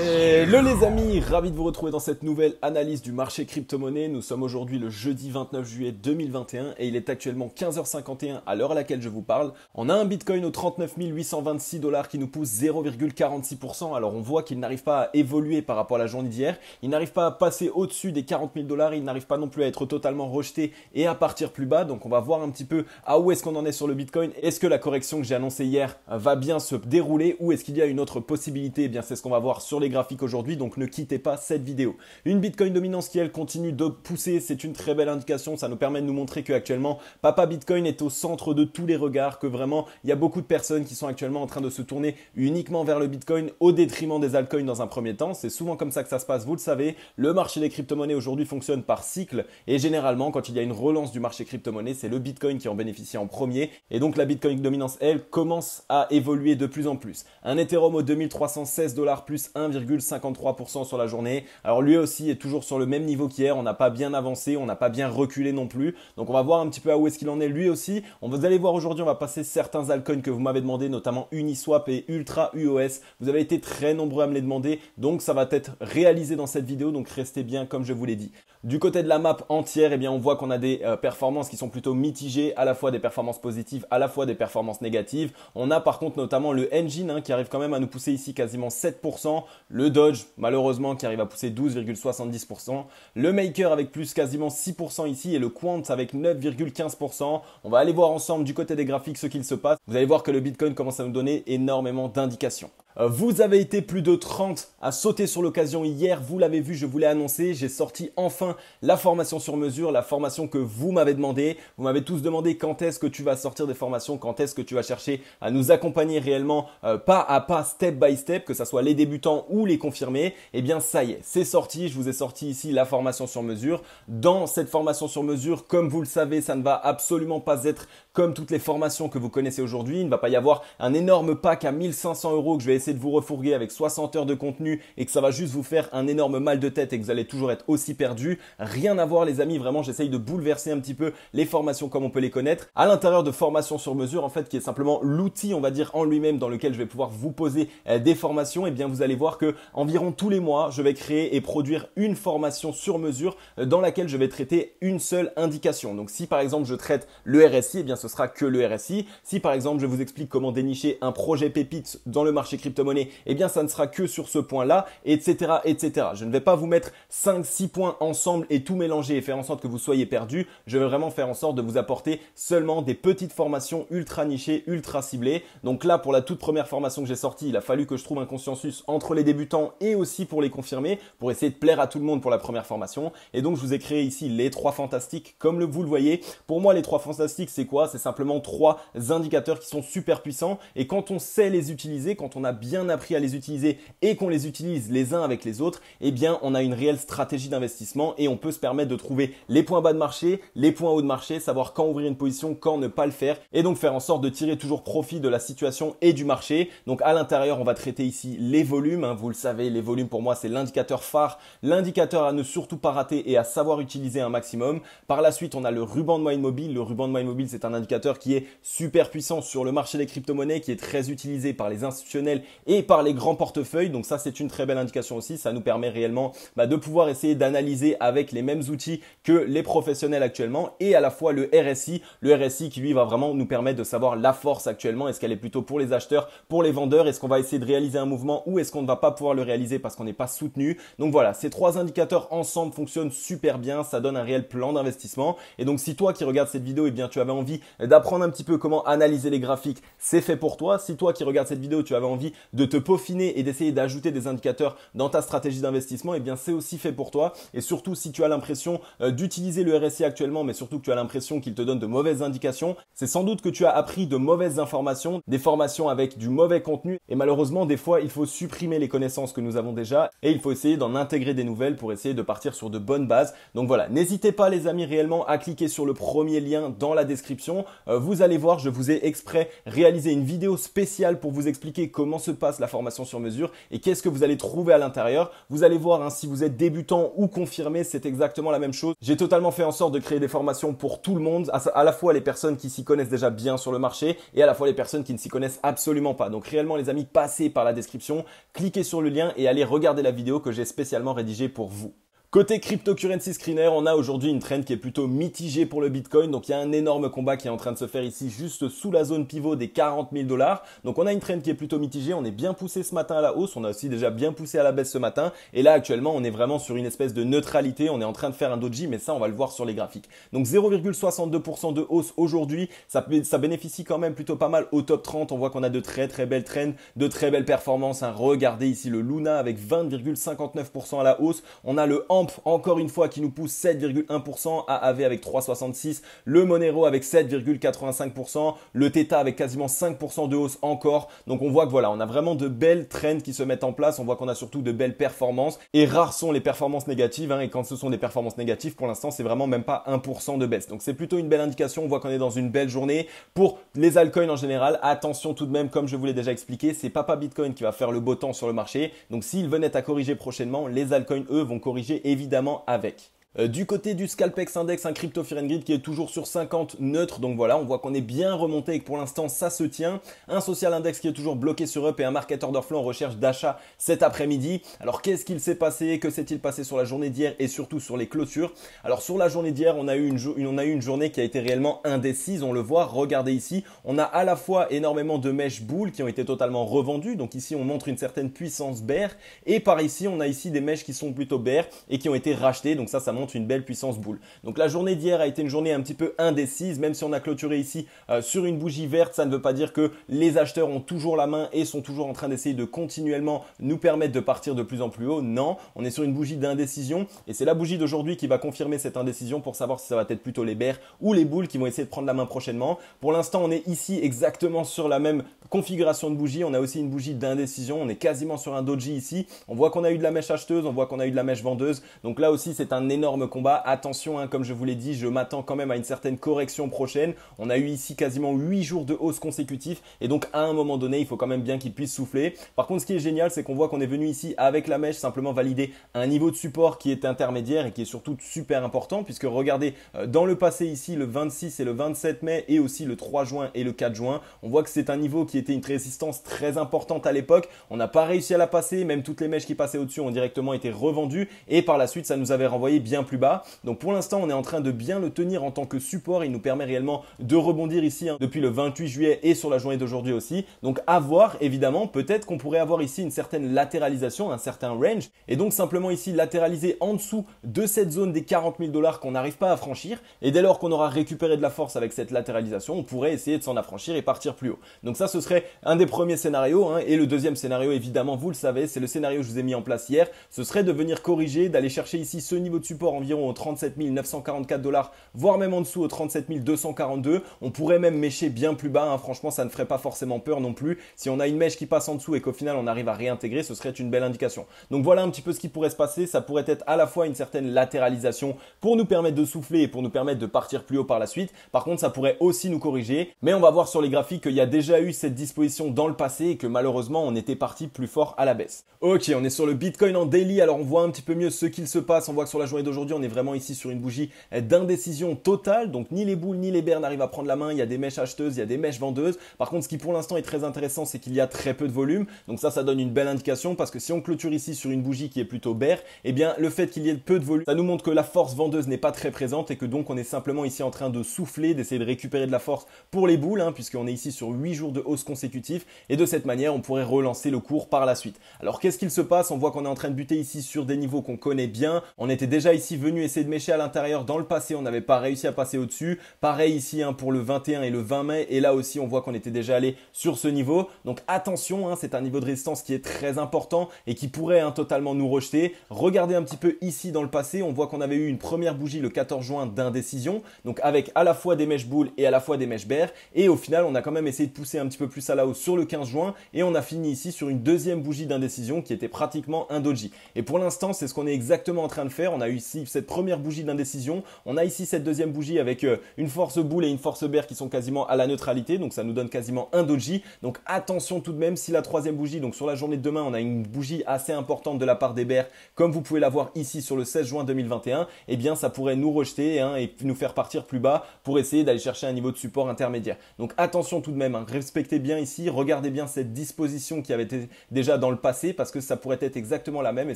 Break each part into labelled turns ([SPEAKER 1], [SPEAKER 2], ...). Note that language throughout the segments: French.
[SPEAKER 1] Hello les amis, ravi de vous retrouver dans cette nouvelle analyse du marché crypto-monnaie. Nous sommes aujourd'hui le jeudi 29 juillet 2021 et il est actuellement 15h51 à l'heure à laquelle je vous parle. On a un Bitcoin aux 39 826 $ qui nous pousse 0,46%. Alors on voit qu'il n'arrive pas à évoluer par rapport à la journée d'hier. Il n'arrive pas à passer au-dessus des 40 000 $. Il n'arrive pas non plus à être totalement rejeté et à partir plus bas. Donc on va voir un petit peu à où est-ce qu'on en est sur le Bitcoin. Est-ce que la correction que j'ai annoncée hier va bien se dérouler ou est-ce qu'il y a une autre possibilité? Eh bien c'est ce qu'on va voir sur les graphiques aujourd'hui, donc ne quittez pas cette vidéo. Une Bitcoin dominance qui elle continue de pousser, c'est une très belle indication, ça nous permet de nous montrer que actuellement Papa Bitcoin est au centre de tous les regards, que vraiment il y a beaucoup de personnes qui sont actuellement en train de se tourner uniquement vers le Bitcoin au détriment des altcoins dans un premier temps. C'est souvent comme ça que ça se passe, vous le savez. Le marché des crypto-monnaies aujourd'hui fonctionne par cycle et généralement quand il y a une relance du marché crypto-monnaie, c'est le Bitcoin qui en bénéficie en premier et donc la Bitcoin dominance elle commence à évoluer de plus en plus. Un Ethereum aux 2316 $ plus 1,53% sur la journée. Alors lui aussi est toujours sur le même niveau qu'hier, on n'a pas bien avancé, on n'a pas bien reculé non plus. Donc on va voir un petit peu à où est-ce qu'il en est lui aussi. Vous allez voir aujourd'hui, on va passer certains altcoins que vous m'avez demandé, notamment Uniswap et Ultra UOS. Vous avez été très nombreux à me les demander, donc ça va être réalisé dans cette vidéo, donc restez bien comme je vous l'ai dit. Du côté de la map entière, eh bien on voit qu'on a des performances qui sont plutôt mitigées, à la fois des performances positives, à la fois des performances négatives. On a par contre notamment le Engine qui arrive quand même à nous pousser ici quasiment 7%, le Dodge malheureusement qui arrive à pousser 12,70%, le Maker avec plus quasiment 6% ici et le Quant avec 9,15%. On va aller voir ensemble du côté des graphiques ce qu'il se passe. Vous allez voir que le Bitcoin commence à nous donner énormément d'indications. Vous avez été plus de 30 à sauter sur l'occasion hier, vous l'avez vu, je vous l'ai annoncé, j'ai sorti enfin la formation sur mesure, la formation que vous m'avez demandé. Vous m'avez tous demandé quand est-ce que tu vas sortir des formations, quand est-ce que tu vas chercher à nous accompagner réellement pas à pas, step by step, que ce soit les débutants ou les confirmés. Eh bien ça y est, c'est sorti, je vous ai sorti ici la formation sur mesure. Dans cette formation sur mesure, comme vous le savez, ça ne va absolument pas être comme toutes les formations que vous connaissez aujourd'hui. Il ne va pas y avoir un énorme pack à 1500 € que je vais essayer de vous refourguer avec 60 heures de contenu et que ça va juste vous faire un énorme mal de tête et que vous allez toujours être aussi perdu. Rien à voir les amis, vraiment j'essaye de bouleverser un petit peu les formations comme on peut les connaître. À l'intérieur de formation sur mesure en fait qui est simplement l'outil on va dire en lui-même dans lequel je vais pouvoir vous poser des formations, et bien vous allez voir que environ tous les mois je vais créer et produire une formation sur mesure dans laquelle je vais traiter une seule indication. Donc si par exemple je traite le RSI, et bien ce sera que le RSI. Si par exemple je vous explique comment dénicher un projet pépite dans le marché crypto-monnaie, et bien ça ne sera que sur ce point-là, etc., etc. Je ne vais pas vous mettre 5-6 points ensemble et tout mélanger et faire en sorte que vous soyez perdu. Je vais vraiment faire en sorte de vous apporter seulement des petites formations ultra nichées, ultra ciblées. Donc là, pour la toute première formation que j'ai sortie, il a fallu que je trouve un consensus entre les débutants et aussi pour les confirmés, pour essayer de plaire à tout le monde pour la première formation. Et donc, je vous ai créé ici les 3 fantastiques, comme vous le voyez. Pour moi, les 3 fantastiques, c'est quoi? C'est simplement 3 indicateurs qui sont super puissants. Et quand on sait les utiliser, quand on a bien appris à les utiliser et qu'on les utilise les uns avec les autres, eh bien, on a une réelle stratégie d'investissement et on peut se permettre de trouver les points bas de marché, les points hauts de marché, savoir quand ouvrir une position, quand ne pas le faire et donc faire en sorte de tirer toujours profit de la situation et du marché. Donc à l'intérieur, on va traiter ici les volumes. Vous le savez, les volumes pour moi, c'est l'indicateur phare, l'indicateur à ne surtout pas rater et à savoir utiliser un maximum. Par la suite, on a le ruban de moyenne mobile. Le ruban de moyenne mobile, c'est un indicateur qui est super puissant sur le marché des crypto-monnaies, qui est très utilisé par les institutionnels et par les grands portefeuilles. Donc ça, c'est une très belle indication aussi. Ça nous permet réellement de pouvoir essayer d'analyser avec les mêmes outils que les professionnels actuellement, et à la fois le RSI qui lui va vraiment nous permettre de savoir la force actuellement. Est-ce qu'elle est plutôt pour les acheteurs, pour les vendeurs? Est-ce qu'on va essayer de réaliser un mouvement ou est-ce qu'on ne va pas pouvoir le réaliser parce qu'on n'est pas soutenu? Donc voilà, ces 3 indicateurs ensemble fonctionnent super bien. Ça donne un réel plan d'investissement. Et donc si toi qui regardes cette vidéo, eh bien tu avais envie d'apprendre un petit peu comment analyser les graphiques, c'est fait pour toi. Si toi qui regardes cette vidéo, tu avais envie de te peaufiner et d'essayer d'ajouter des indicateurs dans ta stratégie d'investissement, eh bien c'est aussi fait pour toi. Et surtout si tu as l'impression d'utiliser le RSI actuellement, mais surtout que tu as l'impression qu'il te donne de mauvaises indications, c'est sans doute que tu as appris de mauvaises informations, des formations avec du mauvais contenu, et malheureusement des fois il faut supprimer les connaissances que nous avons déjà et il faut essayer d'en intégrer des nouvelles pour essayer de partir sur de bonnes bases. Donc voilà, n'hésitez pas les amis réellement à cliquer sur le premier lien dans la description. description. Vous allez voir, je vous ai exprès réalisé une vidéo spéciale pour vous expliquer comment se passe la formation sur mesure et qu'est-ce que vous allez trouver à l'intérieur. Vous allez voir, hein, si vous êtes débutant ou confirmé, c'est exactement la même chose. J'ai totalement fait en sorte de créer des formations pour tout le monde, à la fois les personnes qui s'y connaissent déjà bien sur le marché et à la fois les personnes qui ne s'y connaissent absolument pas. Donc réellement les amis, passez par la description, cliquez sur le lien et allez regarder la vidéo que j'ai spécialement rédigée pour vous. Côté cryptocurrency screener, on a aujourd'hui une trend qui est plutôt mitigée pour le Bitcoin. Donc il y a un énorme combat qui est en train de se faire ici juste sous la zone pivot des 40 000 $. Donc on a une trend qui est plutôt mitigée. On est bien poussé ce matin à la hausse. On a aussi déjà bien poussé à la baisse ce matin. Et là actuellement on est vraiment sur une espèce de neutralité. On est en train de faire un doji, mais ça on va le voir sur les graphiques. Donc 0,62% de hausse aujourd'hui. Ça bénéficie quand même plutôt pas mal au top 30. On voit qu'on a de très belles trends, de très belles performances. Hein. Regardez ici le Luna avec 20,59% à la hausse. On a le encore une fois qui nous pousse 7,1%, AAV avec 3,66%, le Monero avec 7,85%, le Theta avec quasiment 5% de hausse encore. Donc on voit que voilà, on a vraiment de belles trends qui se mettent en place, on voit qu'on a surtout de belles performances et rares sont les performances négatives, hein, et quand ce sont des performances négatives, pour l'instant c'est vraiment même pas 1% de baisse. Donc c'est plutôt une belle indication, on voit qu'on est dans une belle journée. Pour les altcoins en général, attention tout de même, comme je vous l'ai déjà expliqué, c'est pas Bitcoin qui va faire le beau temps sur le marché. Donc s'il venait à corriger prochainement, les altcoins eux vont corriger évidemment avec. Du côté du Scalpex Index, un Crypto Fear and Greed qui est toujours sur 50 neutre. Donc voilà, on voit qu'on est bien remonté et que pour l'instant ça se tient. Un Social Index qui est toujours bloqué sur up et un Market Order Flow en recherche d'achat cet après-midi. Alors qu'est-ce qu'il s'est passé? Que s'est-il passé sur la journée d'hier et surtout sur les clôtures? Alors sur la journée d'hier, on a eu une journée qui a été réellement indécise. On le voit, regardez ici. On a à la fois énormément de mèches bulles qui ont été totalement revendues. Donc ici, on montre une certaine puissance bear. Et par ici, on a ici des mèches qui sont plutôt bear et qui ont été rachetées. Donc ça montre une belle puissance boule. Donc la journée d'hier a été une journée un petit peu indécise, même si on a clôturé ici sur une bougie verte, ça ne veut pas dire que les acheteurs ont toujours la main et sont toujours en train d'essayer de continuellement nous permettre de partir de plus en plus haut. Non, on est sur une bougie d'indécision et c'est la bougie d'aujourd'hui qui va confirmer cette indécision pour savoir si ça va être plutôt les bears ou les bulles qui vont essayer de prendre la main prochainement. Pour l'instant, on est ici exactement sur la même configuration de bougie. On a aussi une bougie d'indécision. On est quasiment sur un doji ici. On voit qu'on a eu de la mèche acheteuse, on voit qu'on a eu de la mèche vendeuse. Donc là aussi, c'est un énorme combat. Attention, hein, comme je vous l'ai dit, je m'attends quand même à une certaine correction prochaine. On a eu ici quasiment 8 jours de hausse consécutifs et donc à un moment donné, il faut quand même bien qu'il puisse souffler. Par contre, ce qui est génial, c'est qu'on voit qu'on est venu ici avec la mèche simplement valider un niveau de support qui est intermédiaire et qui est surtout super important puisque regardez, dans le passé ici, le 26 et le 27 mai et aussi le 3 juin et le 4 juin, on voit que c'est un niveau qui était une résistance très importante à l'époque. On n'a pas réussi à la passer, même toutes les mèches qui passaient au-dessus ont directement été revendues et par la suite, ça nous avait renvoyé bien plus bas. Donc pour l'instant, on est en train de bien le tenir en tant que support. Il nous permet réellement de rebondir ici depuis le 28 juillet et sur la journée d'aujourd'hui aussi. Donc à voir, évidemment, peut-être qu'on pourrait avoir ici une certaine latéralisation, un certain range et donc simplement ici latéraliser en dessous de cette zone des 40 000 $ qu'on n'arrive pas à franchir. Et dès lors qu'on aura récupéré de la force avec cette latéralisation, on pourrait essayer de s'en affranchir et partir plus haut. Donc ça, ce serait un des premiers scénarios. Hein. Et le deuxième scénario, évidemment, vous le savez, c'est le scénario que je vous ai mis en place hier. Ce serait de venir corriger, d'aller chercher ici ce niveau de support environ aux 37 944 $, voire même en dessous aux 37 242. On pourrait même mêcher bien plus bas. Hein. Franchement, ça ne ferait pas forcément peur non plus. Si on a une mèche qui passe en dessous et qu'au final, on arrive à réintégrer, ce serait une belle indication. Donc voilà un petit peu ce qui pourrait se passer. Ça pourrait être à la fois une certaine latéralisation pour nous permettre de souffler et pour nous permettre de partir plus haut par la suite. Par contre, ça pourrait aussi nous corriger. Mais on va voir sur les graphiques qu'il y a déjà eu cette disposition dans le passé et que malheureusement, on était parti plus fort à la baisse. Ok, on est sur le Bitcoin en daily. Alors, on voit un petit peu mieux ce qu'il se passe. On voit que sur la journée d'aujourd'hui, on est vraiment ici sur une bougie d'indécision totale. Donc, ni les boules ni les bears n'arrivent à prendre la main. Il y a des mèches acheteuses, il y a des mèches vendeuses. Par contre, ce qui pour l'instant est très intéressant, c'est qu'il y a très peu de volume. Donc ça donne une belle indication parce que si on clôture ici sur une bougie qui est plutôt bear, eh bien, le fait qu'il y ait peu de volume, ça nous montre que la force vendeuse n'est pas très présente et que donc on est simplement ici en train de souffler, d'essayer de récupérer de la force pour les boules, hein, puisqu'on est ici sur 8 jours de hausse consécutifs et de cette manière, on pourrait relancer le cours par la suite. Alors, qu'est-ce qu'il se passe? On voit qu'on est en train de buter ici sur des niveaux qu'on connaît bien. On était déjà ici venu essayer de mêcher à l'intérieur dans le passé. On n'avait pas réussi à passer au-dessus. Pareil ici hein, pour le 21 et le 20 mai. Et là aussi, on voit qu'on était déjà allé sur ce niveau. Donc attention, hein, c'est un niveau de résistance qui est très important et qui pourrait hein, totalement nous rejeter. Regardez un petit peu ici dans le passé. On voit qu'on avait eu une première bougie le 14 juin d'indécision. Donc avec à la fois des mèches boules et à la fois des mèches bears. Et au final, on a quand même essayé de pousser un petit peu plus à la hausse sur le 15 juin. Et on a fini ici sur une deuxième bougie d'indécision qui était pratiquement un doji. Et pour l'instant, c'est ce qu'on est exactement en train de faire. On a eu ici ici cette première bougie d'indécision. On a ici cette deuxième bougie avec une force boule et une force bear qui sont quasiment à la neutralité, donc ça nous donne quasiment un doji. Donc attention tout de même, si la troisième bougie, donc sur la journée de demain, on a une bougie assez importante de la part des bears, comme vous pouvez la voir ici sur le 16 juin 2021, eh bien ça pourrait nous rejeter et nous faire partir plus bas pour essayer d'aller chercher un niveau de support intermédiaire. Donc attention tout de même, respectez bien ici, regardez bien cette disposition qui avait été déjà dans le passé parce que ça pourrait être exactement la même et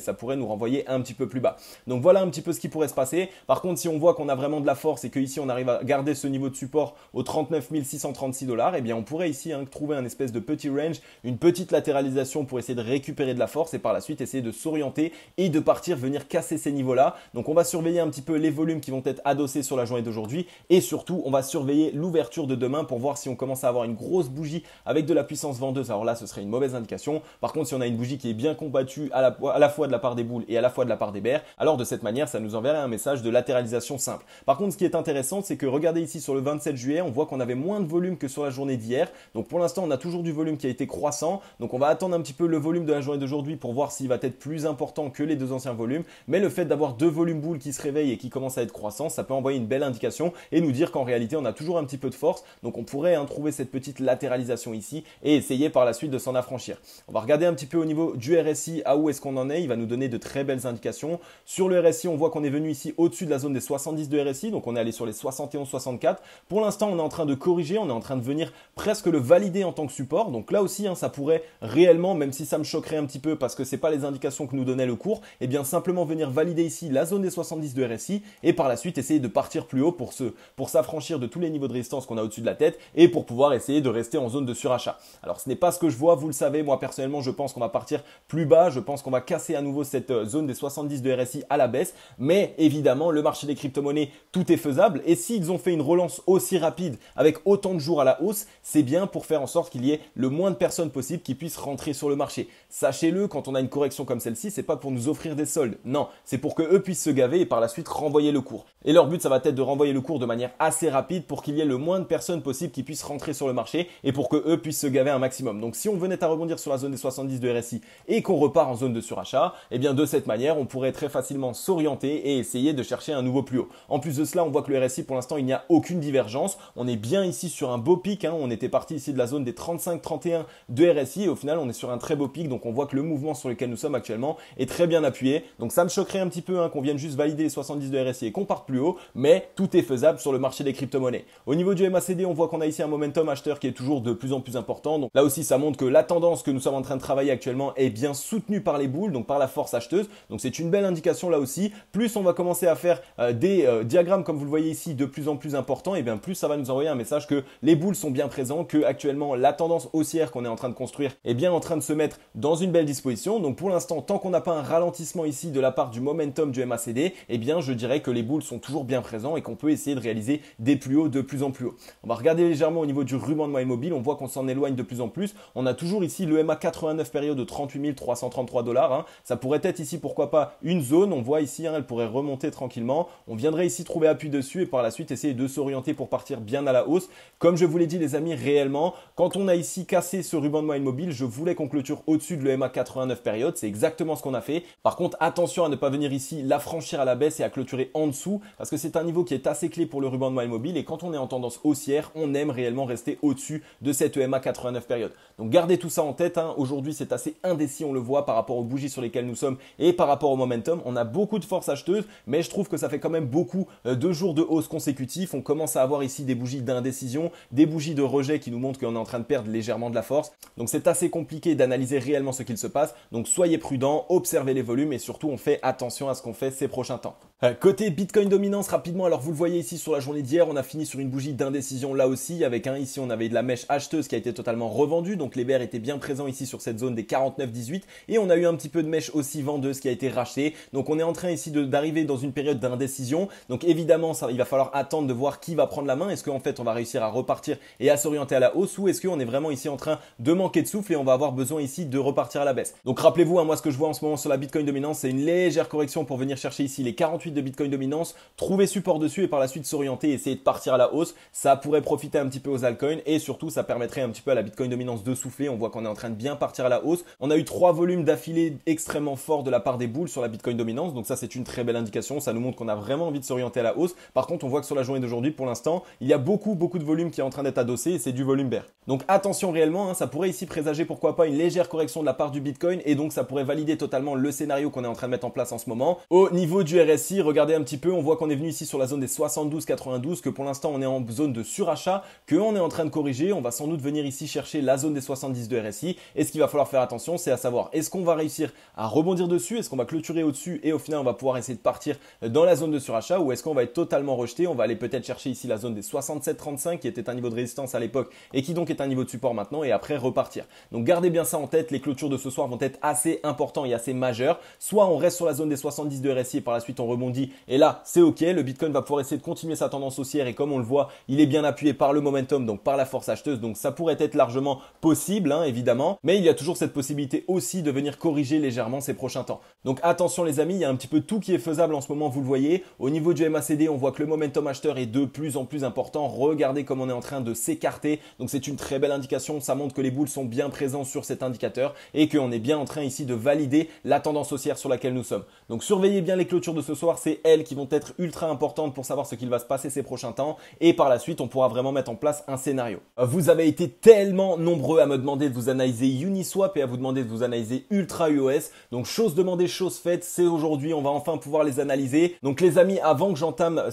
[SPEAKER 1] ça pourrait nous renvoyer un petit peu plus bas. Donc voilà un petit peu ce qui pourrait se passer. Par contre, si on voit qu'on a vraiment de la force et qu'ici on arrive à garder ce niveau de support au 39 636 $, eh bien on pourrait ici trouver un espèce de petit range, une petite latéralisation pour essayer de récupérer de la force et par la suite essayer de s'orienter et de partir venir casser ces niveaux-là. Donc on va surveiller un petit peu les volumes qui vont être adossés sur la journée d'aujourd'hui et surtout on va surveiller l'ouverture de demain pour voir si on commence à avoir une grosse bougie avec de la puissance vendeuse. Alors là ce serait une mauvaise indication. Par contre si on a une bougie qui est bien combattue à la fois de la part des boules et à la fois de la part des bears, alors de cette manière ça nous enverrait un message de latéralisation simple. Par contre ce qui est intéressant c'est que regardez ici sur le 27 juillet on voit qu'on avait moins de volume que sur la journée d'hier. Donc pour l'instant on a toujours du volume qui a été croissant. Donc on va attendre un petit peu le volume de la journée d'aujourd'hui pour voir s'il va être plus important que les deux anciens volumes. Mais le fait d'avoir deux volumes boules qui se réveillent et qui commencent à être croissants, ça peut envoyer une belle indication et nous dire qu'en réalité on a toujours un petit peu de force. Donc on pourrait trouver cette petite latéralisation ici et essayer par la suite de s'en affranchir. On va regarder un petit peu au niveau du RSI à où est-ce qu'on en est. Il va nous donner de très belles indications. Sur le RSI on voit qu'on est venu ici au-dessus de la zone des 70 de RSI. Donc on est allé sur les 71-64. Pour l'instant on est en train de corriger, on est en train de venir presque le valider en tant que support. Donc là aussi ça pourrait réellement, même si ça me choquerait un petit peu parce que ce n'est pas les indications que nous donnait le cours, et bien simplement venir valider ici la zone des 70 de RSI et par la suite essayer de partir plus haut pour s'affranchir de tous les niveaux de résistance qu'on a au-dessus de la tête et pour pouvoir essayer de rester en zone de surachat. Alors ce n'est pas ce que je vois, vous le savez, moi personnellement je pense qu'on va partir plus bas, je pense qu'on va casser à nouveau cette zone des 70 de RSI à la baisse, mais évidemment le marché des crypto-monnaies tout est faisable et s'ils ont fait une relance aussi rapide avec autant de jours à la hausse, c'est bien pour faire en sorte qu'il y ait le moins de personnes possible qui puissent rentrer sur le marché. Sachez-le, quand on a une correction comme celle-ci, c'est pas pour nous offrir des soldes. Non, c'est pour que eux puissent se gaver et par la suite renvoyer le cours. Et leur but, ça va être de renvoyer le cours de manière assez rapide pour qu'il y ait le moins de personnes possible qui puissent rentrer sur le marché et pour que eux puissent se gaver un maximum. Donc si on venait à rebondir sur la zone des 70 de RSI et qu'on repart en zone de surachat, eh bien de cette manière, on pourrait très facilement s'orienter et essayer de chercher un nouveau plus haut. En plus de cela, on voit que le RSI pour l'instant, il n'y a aucune divergence. On est bien ici sur un beau pic. On était parti ici de la zone des 35-31 de RSI et au final, on est sur un très beau pic. Donc on voit que le mouvement sur lequel nous sommes actuellement est très bien appuyé. Donc ça me choquerait un petit peu qu'on vienne juste valider les 70 de RSI et qu'on parte plus haut, mais tout est faisable sur le marché des crypto-monnaies. Au niveau du MACD, on voit qu'on a ici un momentum acheteur qui est toujours de plus en plus important. Donc là aussi, ça montre que la tendance que nous sommes en train de travailler actuellement est bien soutenue par les boules, donc par la force acheteuse. Donc c'est une belle indication là aussi. Plus on va commencer à faire des diagrammes comme vous le voyez ici de plus en plus importants, et bien plus ça va nous envoyer un message que les boules sont bien présents, que actuellement la tendance haussière qu'on est en train de construire est bien en train de se mettre dans une belle disposition. Donc pour l'instant, tant qu'on n'a pas un ralentissement ici de la part du momentum du MACD, eh bien je dirais que les boules sont toujours bien présents et qu'on peut essayer de réaliser des plus hauts de plus en plus haut. On va regarder légèrement au niveau du ruban de moyenne mobile, on voit qu'on s'en éloigne de plus en plus. On a toujours ici le MA 89 période de 38 333 $. Ça pourrait être ici pourquoi pas une zone, on voit ici elle pourrait remonter tranquillement. On viendrait ici trouver appui dessus et par la suite essayer de s'orienter pour partir bien à la hausse. Comme je vous l'ai dit les amis, réellement, quand on a ici cassé ce ruban de moyenne mobile, je voulais qu'on clôture au-dessus de le MA 89 période, c'est exactement ce qu'on a fait. Par contre, attention à ne pas venir ici la franchir à la baisse et à clôturer en dessous parce que c'est un niveau qui est assez clé pour le ruban de moyenne mobile et quand on est en tendance haussière, on aime réellement rester au-dessus de cette EMA 89 période. Donc gardez tout ça en tête, Aujourd'hui c'est assez indécis, on le voit par rapport aux bougies sur lesquelles nous sommes et par rapport au momentum. On a beaucoup de force acheteuse, mais je trouve que ça fait quand même beaucoup de jours de hausse consécutifs. On commence à avoir ici des bougies d'indécision, des bougies de rejet qui nous montrent qu'on est en train de perdre légèrement de la force. Donc c'est assez compliqué d'analyser réellement ce qu'il se passe. Donc soyez prudents, observez les volumes et surtout on fait attention à ce qu'on fait ces prochains temps. Côté Bitcoin dominance, rapidement, alors vous le voyez ici sur la journée d'hier, on a fini sur une bougie d'indécision là aussi, avec ici on avait de la mèche acheteuse qui a été totalement revendue, donc les bears étaient bien présents ici sur cette zone des 49-18 et on a eu un petit peu de mèche aussi vendeuse qui a été rachetée, donc on est en train ici d'arriver dans une période d'indécision, donc évidemment il va falloir attendre de voir qui va prendre la main, est-ce qu'en fait on va réussir à repartir et à s'orienter à la hausse ou est-ce qu'on est vraiment ici en train de manquer de souffle et on va avoir besoin ici de repartir à la baisse. Donc rappelez-vous, moi ce que je vois en ce moment sur la Bitcoin dominance, c'est une légère correction pour venir chercher ici les 48 de Bitcoin dominance, trouver support dessus et par la suite s'orienter et essayer de partir à la hausse. Ça pourrait profiter un petit peu aux altcoins et surtout ça permettrait un petit peu à la Bitcoin dominance de souffler. On voit qu'on est en train de bien partir à la hausse. On a eu 3 volumes d'affilée extrêmement forts de la part des bulls sur la Bitcoin dominance, donc ça c'est une très belle indication. Ça nous montre qu'on a vraiment envie de s'orienter à la hausse. Par contre, on voit que sur la journée d'aujourd'hui, pour l'instant, il y a beaucoup de volume qui est en train d'être adossé et c'est du volume bear. Donc attention réellement, ça pourrait ici présager pourquoi pas une légère correction de la part du Bitcoin et donc ça pourrait valider totalement le scénario qu'on est en train de mettre en place en ce moment. Au niveau du RSI, regardez un petit peu, on voit qu'on est venu ici sur la zone des 72,92, que pour l'instant on est en zone de surachat, qu'on est en train de corriger. On va sans doute venir ici chercher la zone des 70 de RSI et ce qu'il va falloir faire attention, c'est à savoir est-ce qu'on va réussir à rebondir dessus, est-ce qu'on va clôturer au-dessus et au final on va pouvoir essayer de partir dans la zone de surachat ou est-ce qu'on va être totalement rejeté. On va aller peut-être chercher ici la zone des 67,35 qui était un niveau de résistance à l'époque et qui donc est un niveau de support maintenant et après repartir. Donc gardez bien ça en tête, les clôtures de ce soir vont être assez importantes et assez majeures. Soit on reste sur la zone des 70 de RSI et par la suite on rebondit et là c'est ok, le Bitcoin va pouvoir essayer de continuer sa tendance haussière et comme on le voit il est bien appuyé par le momentum, donc par la force acheteuse, donc ça pourrait être largement possible évidemment, mais il y a toujours cette possibilité aussi de venir corriger légèrement ces prochains temps. Donc attention les amis, il y a un petit peu tout qui est faisable en ce moment, vous le voyez. Au niveau du MACD, on voit que le momentum acheteur est de plus en plus important. Regardez comme on est en train de s'écarter, donc c'est une très belle indication, ça montre que les bulles sont bien présents sur cet indicateur et qu'on est bien en train ici de valider la tendance haussière sur laquelle nous sommes. Donc surveillez bien les clôtures de ce soir, c'est elles qui vont être ultra importantes pour savoir ce qu'il va se passer ces prochains temps et par la suite on pourra vraiment mettre en place un scénario. Vous avez été tellement nombreux à me demander de vous analyser Uniswap et à vous demander de vous analyser Ultra UOS, donc chose demandée, chose faite, c'est aujourd'hui, on va enfin pouvoir les analyser. Donc les amis, avant que j'entame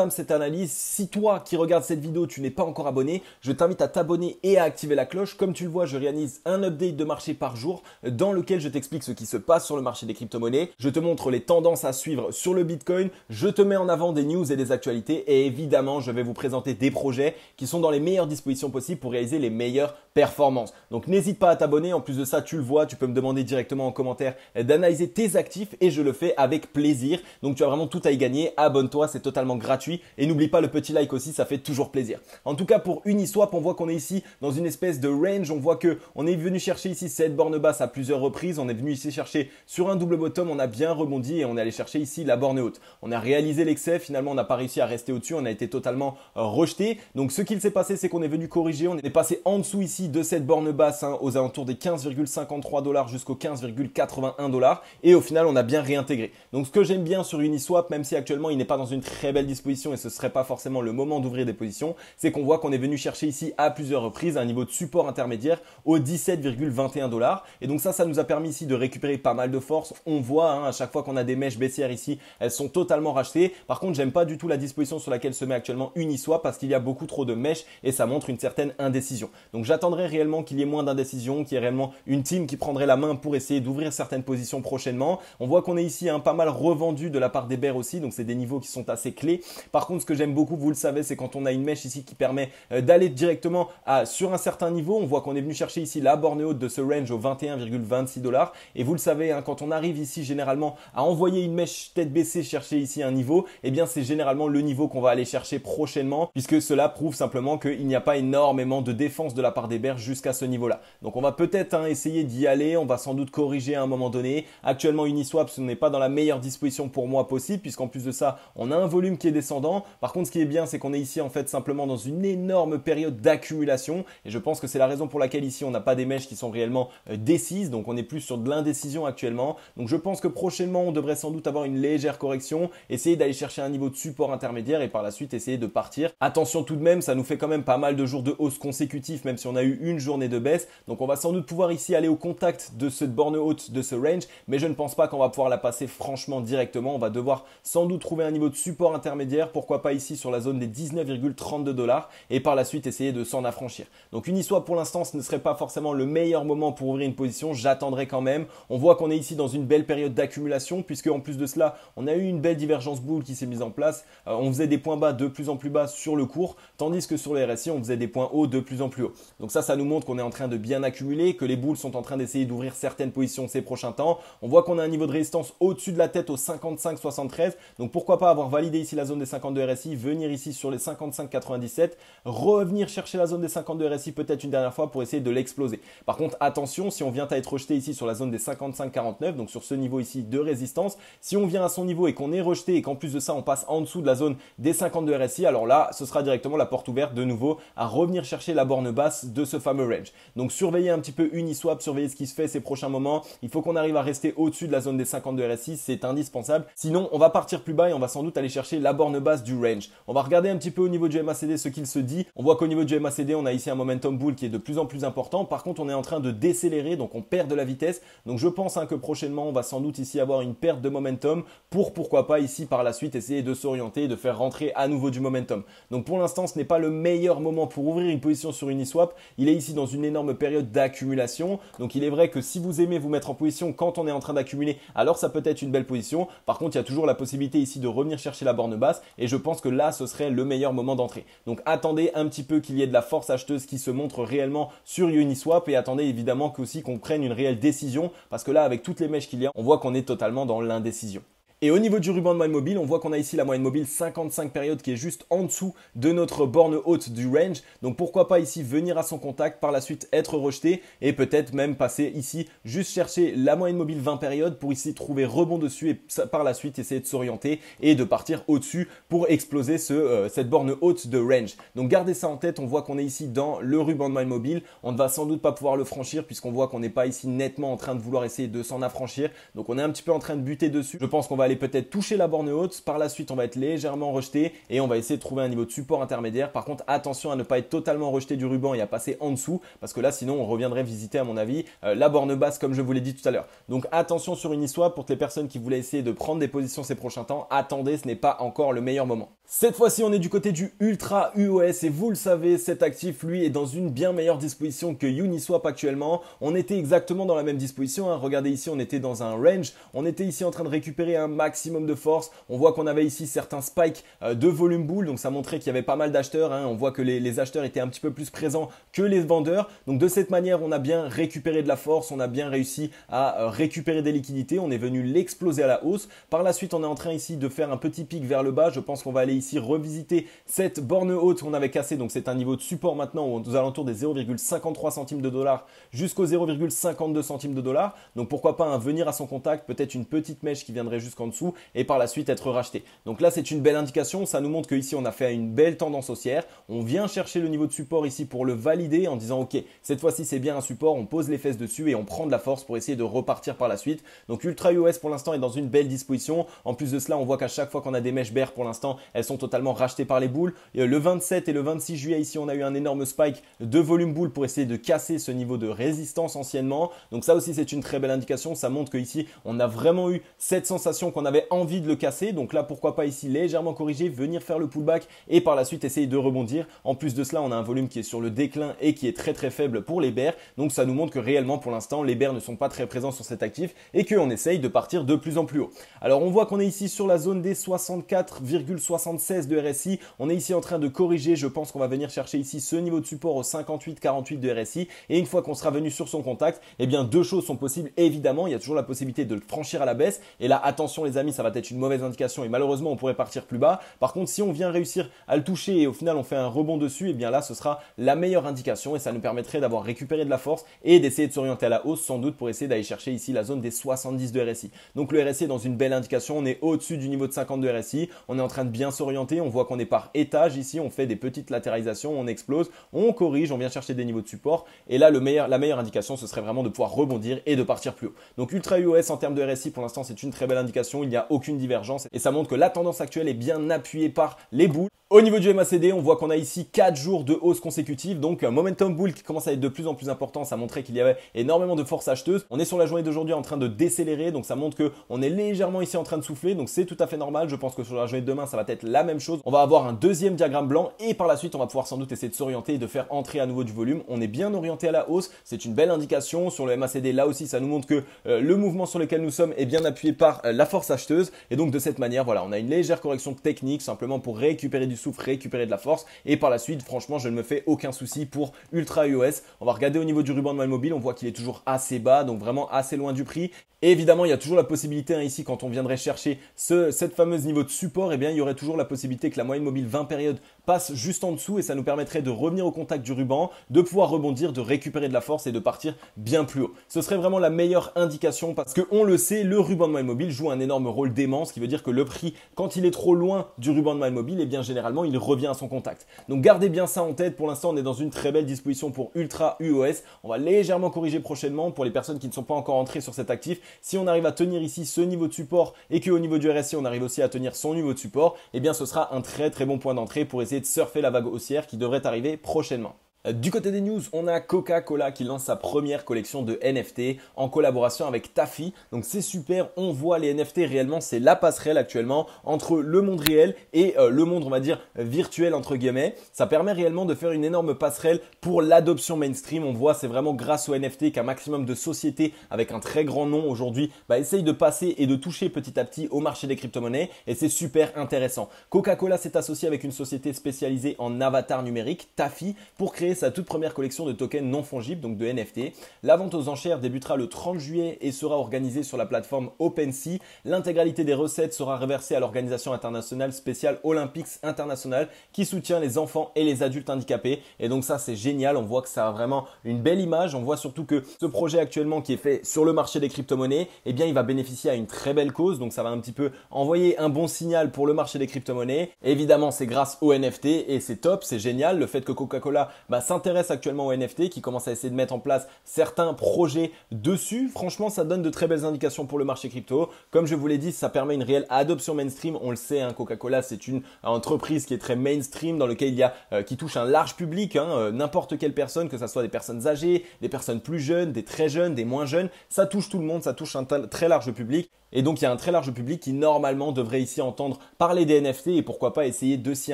[SPEAKER 1] cette analyse, si toi qui regardes cette vidéo, tu n'es pas encore abonné, je t'invite à t'abonner et à activer la cloche. Comme tu le vois, je réalise un update de marché par jour dans lequel je t'explique ce qui se passe sur le marché des crypto-monnaies. Je te montre les tendances à suivre sur le Bitcoin. Je te mets en avant des news et des actualités. Et évidemment, je vais vous présenter des projets qui sont dans les meilleures dispositions possibles pour réaliser les meilleures performances. Donc n'hésite pas à t'abonner. En plus de ça, tu le vois, tu peux me demander directement en commentaire d'analyser tes actifs et je le fais avec plaisir. Donc tu as vraiment tout à y gagner. Abonne-toi, c'est totalement gratuit et n'oublie pas le petit like aussi, ça fait toujours plaisir. En tout cas pour Uniswap, on voit qu'on est ici dans une espèce de range, on voit que on est venu chercher ici cette borne basse à plusieurs reprises, on est venu ici chercher sur un double bottom, on a bien rebondi et on est allé chercher ici la borne haute. On a réalisé l'excès, finalement on n'a pas réussi à rester au-dessus, on a été totalement rejeté. Donc ce qu'il s'est passé, c'est qu'on est venu corriger, on est passé en dessous ici de cette borne basse aux alentours des 15,53 $ jusqu'aux 15,81 $ et au final on a bien réintégré. Donc ce que j'aime bien sur Uniswap, même si actuellement il n'est pas dans une très belle disposition et ce serait pas forcément le moment d'ouvrir des positions, c'est qu'on voit qu'on est venu chercher ici à plusieurs reprises un niveau de support intermédiaire au 17,21 $ et donc ça nous a permis ici de récupérer pas mal de force. On voit à chaque fois qu'on a des mèches baissières ici, elles sont totalement rachetées. Par contre, j'aime pas du tout la disposition sur laquelle se met actuellement Uniswap parce qu'il y a beaucoup trop de mèches et ça montre une certaine indécision. Donc j'attendrai réellement qu'il y ait moins d'indécision, qu'il y ait réellement une team qui prendrait la main pour essayer d'ouvrir certaines positions prochainement. On voit qu'on est ici pas mal revendu de la part des bears aussi, donc c'est des niveaux qui sont assez clés. Par contre, ce que j'aime beaucoup, vous le savez, c'est quand on a une mèche ici qui permet d'aller directement sur un certain niveau. On voit qu'on est venu chercher ici la borne haute de ce range au 21,26 $ et vous le savez, quand on arrive ici généralement à envoyer une mèche tête baissée chercher ici un niveau, eh bien c'est généralement le niveau qu'on va aller chercher prochainement puisque cela prouve simplement qu'il n'y a pas énormément de défense de la part des bears jusqu'à ce niveau-là. Donc on va peut-être essayer d'y aller, on va sans doute corriger à un moment donné. Actuellement Uniswap, ce n'est pas dans la meilleure disposition pour moi possible puisqu'en plus de ça, on a un volume qui est descendant. Par contre, ce qui est bien, c'est qu'on est ici en fait simplement dans une énorme période d'accumulation et je pense que c'est la raison pour laquelle ici on n'a pas des mèches qui sont réellement décises, donc on est plus sur de l'indécision actuellement. Donc je pense que prochainement on devrait sans doute avoir une légère correction, essayer d'aller chercher un niveau de support intermédiaire et par la suite essayer de partir. Attention tout de même, ça nous fait quand même pas mal de jours de hausse consécutifs même si on a eu une journée de baisse. Donc on va sans doute pouvoir ici aller au contact de cette borne haute de ce range, mais je ne pense pas qu'on va pouvoir la passer franchement directement. On va devoir sans doute trouver un niveau de support intermédiaire, pourquoi pas ici sur la zone des 19,32 $ et par la suite essayer de s'en affranchir. Donc Uniswap pour l'instant ce ne serait pas forcément le meilleur moment pour ouvrir une position, j'attendrai quand même. On voit qu'on est ici dans une belle période d'accumulation puisque en plus de cela on a eu une belle divergence bull qui s'est mise en place. On faisait des points bas de plus en plus bas sur le cours tandis que sur les RSI on faisait des points hauts de plus en plus hauts. Donc ça ça nous montre qu'on est en train de bien accumuler, que les boules sont en train d'essayer d'ouvrir certaines positions ces prochains temps. On voit qu'on a un niveau de résistance au-dessus de la tête au 55,73. Donc pourquoi pas avoir validé ici la zone des 52 RSI, venir ici sur les 55,97, revenir chercher la zone des 52 RSI peut-être une dernière fois pour essayer de l'exploser. Par contre, attention, si on vient à être rejeté ici sur la zone des 55,49, donc sur ce niveau ici de résistance, si on vient à son niveau et qu'on est rejeté et qu'en plus de ça, on passe en dessous de la zone des 52 RSI, alors là, ce sera directement la porte ouverte de nouveau à revenir chercher la borne basse de ce fameux range. Donc surveillez un petit peu Uniswap, surveillez ce qui se fait ces prochains moments. Il faut qu'on arrive à rester au-dessus de la zone des 52 RSI, c'est indispensable. Sinon, on va partir plus bas et on va sans doute aller chercher la borne basse du range. On va regarder un petit peu au niveau du MACD ce qu'il se dit. On voit qu'au niveau du MACD, on a ici un momentum bull qui est de plus en plus important. Par contre, on est en train de décélérer, donc on perd de la vitesse. Donc je pense que prochainement, on va sans doute ici avoir une perte de momentum pour pourquoi pas ici par la suite essayer de s'orienter et de faire rentrer à nouveau du momentum. Donc pour l'instant, ce n'est pas le meilleur moment pour ouvrir une position sur Uniswap. Il est ici dans une énorme période d'accumulation. Donc il est vrai que si vous aimez vous mettre en position quand on est en train d'accumuler, alors ça peut être une belle position. Par contre, il y a toujours la possibilité ici de revenir chercher la borne basse et je pense que là, ce serait le meilleur moment d'entrée. Donc attendez un petit peu qu'il y ait de la force acheteuse qui se montre réellement sur Uniswap et attendez évidemment qu'on prenne une réelle décision parce que là, avec toutes les mèches qu'il y a, on voit qu'on est totalement dans l'indécision. Et au niveau du ruban de moyenne mobile, on voit qu'on a ici la moyenne mobile 55 périodes qui est juste en dessous de notre borne haute du range. Donc pourquoi pas ici venir à son contact, par la suite être rejeté et peut-être même passer ici, juste chercher la moyenne mobile 20 périodes pour ici trouver rebond dessus et par la suite essayer de s'orienter et de partir au-dessus pour exploser cette borne haute de range. Donc gardez ça en tête, on voit qu'on est ici dans le ruban de moyenne mobile. On ne va sans doute pas pouvoir le franchir puisqu'on voit qu'on n'est pas ici nettement en train de vouloir essayer de s'en affranchir. Donc on est un petit peu en train de buter dessus. Je pense qu'on va aller peut-être toucher la borne haute, par la suite on va être légèrement rejeté et on va essayer de trouver un niveau de support intermédiaire. Par contre attention à ne pas être totalement rejeté du ruban et à passer en dessous parce que là sinon on reviendrait visiter à mon avis la borne basse comme je vous l'ai dit tout à l'heure. Donc attention sur Uniswap pour les personnes qui voulaient essayer de prendre des positions ces prochains temps, attendez, ce n'est pas encore le meilleur moment. Cette fois-ci on est du côté du Ultra UOS et vous le savez, cet actif lui est dans une bien meilleure disposition que Uniswap actuellement. On était exactement dans la même disposition, hein. Regardez ici on était dans un range, on était ici en train de récupérer un maximum de force. On voit qu'on avait ici certains spikes de volume bull, donc ça montrait qu'il y avait pas mal d'acheteurs, hein. On voit que les acheteurs étaient un petit peu plus présents que les vendeurs. Donc de cette manière, on a bien récupéré de la force, on a bien réussi à récupérer des liquidités, on est venu l'exploser à la hausse. Par la suite, on est en train ici de faire un petit pic vers le bas. Je pense qu'on va aller ici revisiter cette borne haute qu'on avait cassée, donc c'est un niveau de support maintenant aux alentours des 0,53 centimes de dollar jusqu'aux 0,52 centimes de dollar. Donc pourquoi pas venir à son contact, peut-être une petite mèche qui viendrait jusqu'en dessous et par la suite être racheté. Donc là, c'est une belle indication. Ça nous montre qu'ici, on a fait une belle tendance haussière. On vient chercher le niveau de support ici pour le valider en disant ok, cette fois-ci, c'est bien un support. On pose les fesses dessus et on prend de la force pour essayer de repartir par la suite. Donc Ultra UOS pour l'instant est dans une belle disposition. En plus de cela, on voit qu'à chaque fois qu'on a des mèches bear pour l'instant, elles sont totalement rachetées par les boules. Et le 27 et le 26 juillet ici, on a eu un énorme spike de volume bull pour essayer de casser ce niveau de résistance anciennement. Donc ça aussi, c'est une très belle indication. Ça montre qu'ici, on a vraiment eu cette sensation qu'on avait envie de le casser. Donc là, pourquoi pas ici légèrement corriger, venir faire le pullback et par la suite essayer de rebondir. En plus de cela, on a un volume qui est sur le déclin et qui est très très faible pour les bears. Donc ça nous montre que réellement pour l'instant, les bears ne sont pas très présents sur cet actif et qu'on essaye de partir de plus en plus haut. Alors on voit qu'on est ici sur la zone des 64,76 de RSI. On est ici en train de corriger. Je pense qu'on va venir chercher ici ce niveau de support au 58,48 de RSI. Et une fois qu'on sera venu sur son contact, eh bien deux choses sont possibles. Évidemment, il y a toujours la possibilité de le franchir à la baisse. Et là, attention les amis, ça va être une mauvaise indication et malheureusement on pourrait partir plus bas. Par contre, si on vient réussir à le toucher et au final on fait un rebond dessus, et bien là ce sera la meilleure indication et ça nous permettrait d'avoir récupéré de la force et d'essayer de s'orienter à la hausse sans doute pour essayer d'aller chercher ici la zone des 70 de RSI. Donc le RSI est dans une belle indication, on est au-dessus du niveau de 50 de RSI, on est en train de bien s'orienter, on voit qu'on est par étage ici, on fait des petites latéralisations, on explose, on corrige, on vient chercher des niveaux de support et là la meilleure indication ce serait vraiment de pouvoir rebondir et de partir plus haut. Donc Ultra UOS en termes de RSI pour l'instant c'est une très belle indication, il n'y a aucune divergence et ça montre que la tendance actuelle est bien appuyée par les boules. Au niveau du MACD, on voit qu'on a ici 4 jours de hausse consécutive, donc un momentum bull qui commence à être de plus en plus important, ça montrait qu'il y avait énormément de force acheteuse. On est sur la journée d'aujourd'hui en train de décélérer, donc ça montre qu'on est légèrement ici en train de souffler, donc c'est tout à fait normal. Je pense que sur la journée de demain, ça va être la même chose. On va avoir un deuxième diagramme blanc et par la suite, on va pouvoir sans doute essayer de s'orienter et de faire entrer à nouveau du volume. On est bien orienté à la hausse. C'est une belle indication. Sur le MACD, là aussi, ça nous montre que le mouvement sur lequel nous sommes est bien appuyé par la force acheteuse. Et donc, de cette manière, voilà, on a une légère correction technique simplement pour récupérer du souffle, récupérer de la force. Et par la suite, franchement, je ne me fais aucun souci pour Ultra EOS. On va regarder au niveau du ruban de Mal Mobile. On voit qu'il est toujours assez bas, donc vraiment assez loin du prix. Et évidemment, il y a toujours la possibilité ici, quand on viendrait chercher cette fameuse niveau de support, eh bien, il y aurait toujours la possibilité que la moyenne mobile 20 périodes passe juste en dessous et ça nous permettrait de revenir au contact du ruban, de pouvoir rebondir, de récupérer de la force et de partir bien plus haut. Ce serait vraiment la meilleure indication parce que on le sait, le ruban de moyenne mobile joue un énorme rôle d'aimant, ce qui veut dire que le prix, quand il est trop loin du ruban de moyenne mobile, eh bien, généralement, il revient à son contact. Donc, gardez bien ça en tête. Pour l'instant, on est dans une très belle disposition pour Ultra EOS. On va légèrement corriger prochainement pour les personnes qui ne sont pas encore entrées sur cet actif. Si on arrive à tenir ici ce niveau de support et qu'au niveau du RSI, on arrive aussi à tenir son niveau de support, eh bien, ce sera un très très bon point d'entrée pour essayer de surfer la vague haussière qui devrait arriver prochainement. Du côté des news, on a Coca-Cola qui lance sa première collection de NFT en collaboration avec Tafi. Donc c'est super, on voit les NFT réellement, c'est la passerelle actuellement entre le monde réel et le monde, on va dire, virtuel entre guillemets. Ça permet réellement de faire une énorme passerelle pour l'adoption mainstream. On voit, c'est vraiment grâce aux NFT qu'un maximum de sociétés avec un très grand nom aujourd'hui essayent de passer et de toucher petit à petit au marché des crypto-monnaies et c'est super intéressant. Coca-Cola s'est associé avec une société spécialisée en avatar numérique, Tafi, pour créer sa toute première collection de tokens non fongibles, donc de NFT. La vente aux enchères débutera le 30 juillet et sera organisée sur la plateforme OpenSea. L'intégralité des recettes sera reversée à l'organisation internationale spéciale Olympics International qui soutient les enfants et les adultes handicapés. Et donc ça, c'est génial. On voit que ça a vraiment une belle image. On voit surtout que ce projet actuellement qui est fait sur le marché des crypto-monnaies, eh bien, il va bénéficier à une très belle cause. Donc ça va un petit peu envoyer un bon signal pour le marché des crypto-monnaies. Évidemment, c'est grâce aux NFT et c'est top, c'est génial. Le fait que Coca-Cola s'intéresse actuellement aux NFT, qui commence à essayer de mettre en place certains projets dessus. Franchement, ça donne de très belles indications pour le marché crypto. Comme je vous l'ai dit, ça permet une réelle adoption mainstream. On le sait, Coca-Cola, c'est une entreprise qui est très mainstream, dans laquelle qui touche un large public, n'importe quelle personne, que ce soit des personnes âgées, des personnes plus jeunes, des très jeunes, des moins jeunes. Ça touche tout le monde, ça touche un très large public. Et donc, il y a un très large public qui, normalement, devrait ici entendre parler des NFT et pourquoi pas essayer de s'y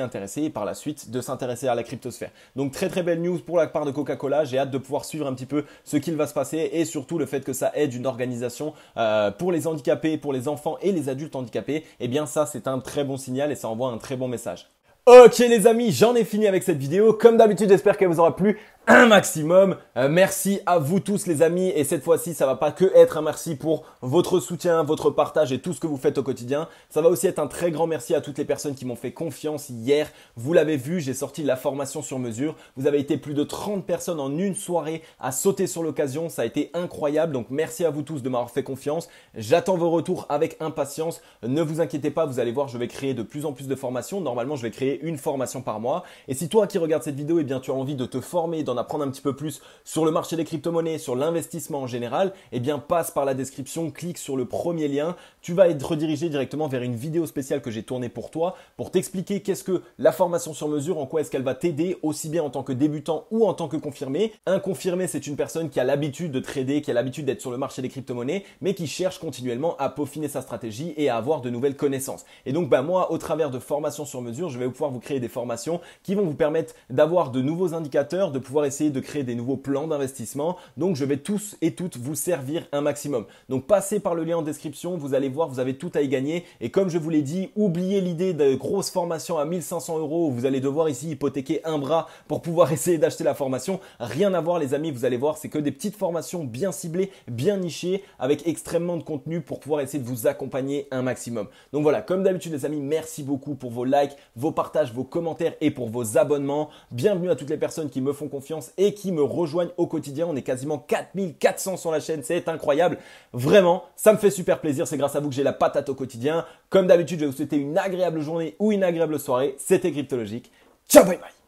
[SPEAKER 1] intéresser et par la suite de s'intéresser à la cryptosphère. Donc, très très belle news pour la part de Coca-Cola. J'ai hâte de pouvoir suivre un petit peu ce qu'il va se passer et surtout le fait que ça aide une organisation pour les handicapés, pour les enfants et les adultes handicapés. Eh bien, ça, c'est un très bon signal et ça envoie un très bon message. Ok les amis, j'en ai fini avec cette vidéo. Comme d'habitude, j'espère qu'elle vous aura plu un maximum. Merci à vous tous les amis et cette fois-ci, ça va pas que être un merci pour votre soutien, votre partage et tout ce que vous faites au quotidien. Ça va aussi être un très grand merci à toutes les personnes qui m'ont fait confiance hier. Vous l'avez vu, j'ai sorti la formation sur mesure. Vous avez été plus de 30 personnes en une soirée à sauter sur l'occasion. Ça a été incroyable. Donc merci à vous tous de m'avoir fait confiance. J'attends vos retours avec impatience. Ne vous inquiétez pas, vous allez voir, je vais créer de plus en plus de formations. Normalement, je vais créer une formation par mois. Et si toi qui regardes cette vidéo, eh bien, tu as envie de te former, d'en apprendre un petit peu plus sur le marché des crypto-monnaies, sur l'investissement en général, eh bien, passe par la description, clique sur le premier lien. Tu vas être redirigé directement vers une vidéo spéciale que j'ai tournée pour toi pour t'expliquer qu'est-ce que la formation sur mesure, en quoi est-ce qu'elle va t'aider aussi bien en tant que débutant ou en tant que confirmé. Un confirmé, c'est une personne qui a l'habitude de trader, qui a l'habitude d'être sur le marché des crypto-monnaies, mais qui cherche continuellement à peaufiner sa stratégie et à avoir de nouvelles connaissances. Et donc, moi, au travers de formations sur mesure, je vais pouvoir vous créer des formations qui vont vous permettre d'avoir de nouveaux indicateurs, de pouvoir essayer de créer des nouveaux plans d'investissement. Donc, je vais tous et toutes vous servir un maximum. Donc, passez par le lien en description, vous allez voir, vous avez tout à y gagner. Et comme je vous l'ai dit, oubliez l'idée de grosses formations à 1500 € où vous allez devoir ici hypothéquer un bras pour pouvoir essayer d'acheter la formation. Rien à voir les amis, vous allez voir, c'est que des petites formations bien ciblées, bien nichées, avec extrêmement de contenu pour pouvoir essayer de vous accompagner un maximum. Donc voilà, comme d'habitude les amis, merci beaucoup pour vos likes, vos partages, vos commentaires et pour vos abonnements. Bienvenue à toutes les personnes qui me font confiance et qui me rejoignent au quotidien. On est quasiment 4400 sur la chaîne, c'est incroyable. Vraiment, ça me fait super plaisir. C'est grâce à vous que j'ai la patate au quotidien. Comme d'habitude, je vais vous souhaiter une agréable journée ou une agréable soirée. C'était Cryptologique. Ciao, bye bye.